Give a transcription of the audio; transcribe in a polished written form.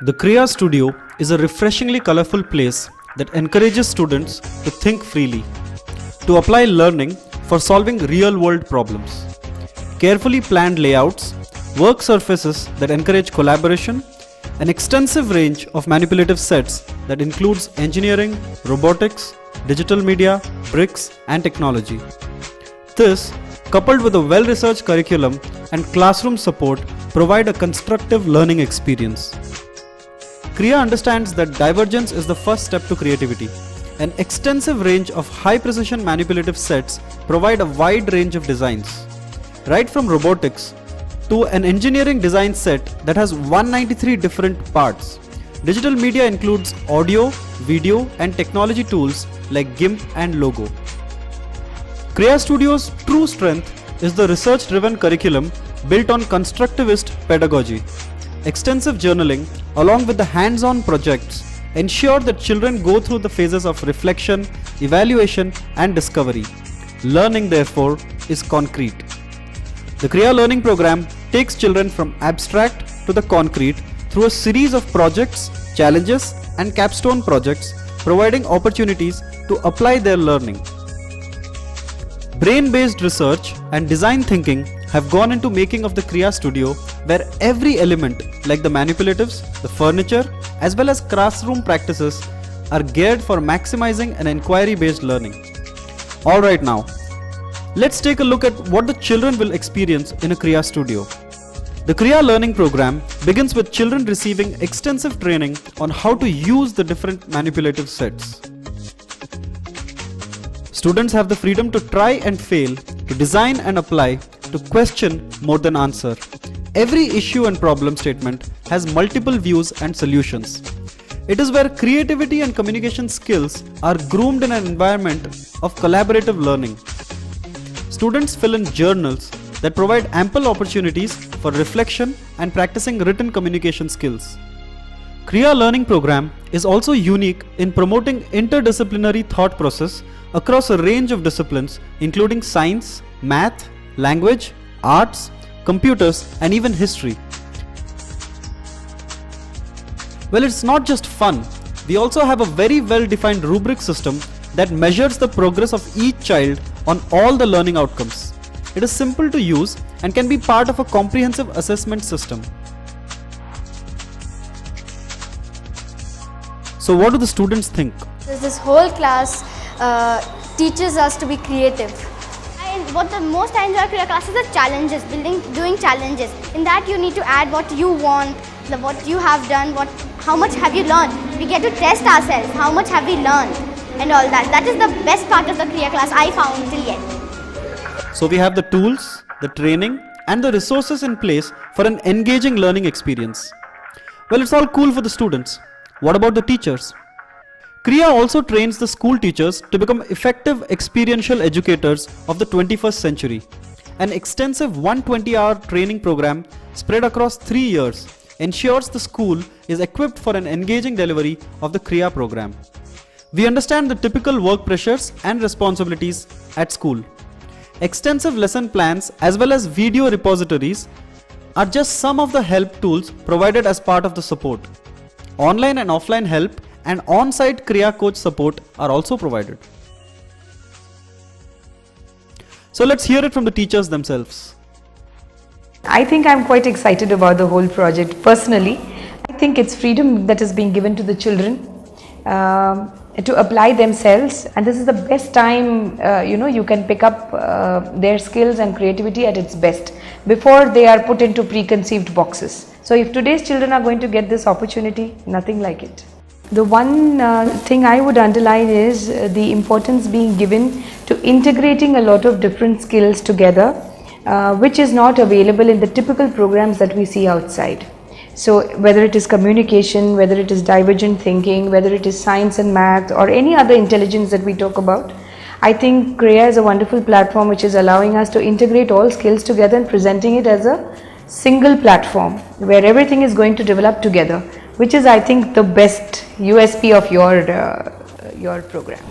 The Kriya Studio is a refreshingly colorful place that encourages students to think freely, to apply learning for solving real-world problems. Carefully planned layouts, work surfaces that encourage collaboration, an extensive range of manipulative sets that includes engineering, robotics, digital media, bricks, and technology. This, coupled with a well-researched curriculum and classroom support, provide a constructive learning experience. Kriya understands that divergence is the first step to creativity. An extensive range of high-precision manipulative sets provide a wide range of designs. Right from robotics to an engineering design set that has 193 different parts. Digital media includes audio, video, and technology tools like GIMP and Logo. Kriya Studio's true strength is the research-driven curriculum built on constructivist pedagogy. Extensive journaling, along with the hands-on projects, ensure that children go through the phases of reflection, evaluation, and discovery. Learning, therefore, is concrete. The Kriya Learning Program takes children from abstract to the concrete through a series of projects, challenges, and capstone projects, providing opportunities to apply their learning. Brain-based research and design thinking have gone into making of the Kriya Studio, where every element like the manipulatives, the furniture, as well as classroom practices are geared for maximizing an inquiry-based learning. Alright now, let's take a look at what the children will experience in a Kriya Studio. The Kriya Learning Program begins with children receiving extensive training on how to use the different manipulative sets. Students have the freedom to try and fail, to design and apply, to question more than answer. Every issue and problem statement has multiple views and solutions. It is where creativity and communication skills are groomed in an environment of collaborative learning. Students fill in journals that provide ample opportunities for reflection and practicing written communication skills. Kriya Learning Program is also unique in promoting interdisciplinary thought process across a range of disciplines including science, math, language, arts, computers, and even history. Well, it's not just fun. We also have a very well-defined rubric system that measures the progress of each child on all the learning outcomes. It is simple to use and can be part of a comprehensive assessment system. So what do the students think? This whole class teaches us to be creative. What the most I enjoy Kriya class is the challenges, doing challenges. In that you need to add what you want, what you have done, how much have you learned. We get to test ourselves, how much have we learned and all that. That is the best part of the Kriya class I found till yet. So we have the tools, the training and the resources in place for an engaging learning experience. Well, it's all cool for the students. What about the teachers? Kriya also trains the school teachers to become effective experiential educators of the 21st century. An extensive 120-hour training program spread across 3 years ensures the school is equipped for an engaging delivery of the Kriya program. We understand the typical work pressures and responsibilities at school. Extensive lesson plans as well as video repositories are just some of the help tools provided as part of the support. Online and offline help and on-site Kriya coach support are also provided. So let's hear it from the teachers themselves. I think I'm quite excited about the whole project. Personally, I think it's freedom that is being given to the children to apply themselves, and this is the best time you can pick up their skills and creativity at its best before they are put into preconceived boxes. So if today's children are going to get this opportunity, nothing like it. The one thing I would underline is the importance being given to integrating a lot of different skills together, which is not available in the typical programs that we see outside. So whether it is communication, whether it is divergent thinking, whether it is science and math or any other intelligence that we talk about, I think Kriya is a wonderful platform which is allowing us to integrate all skills together and presenting it as a single platform where everything is going to develop together, which is, I think, the best USP of your program.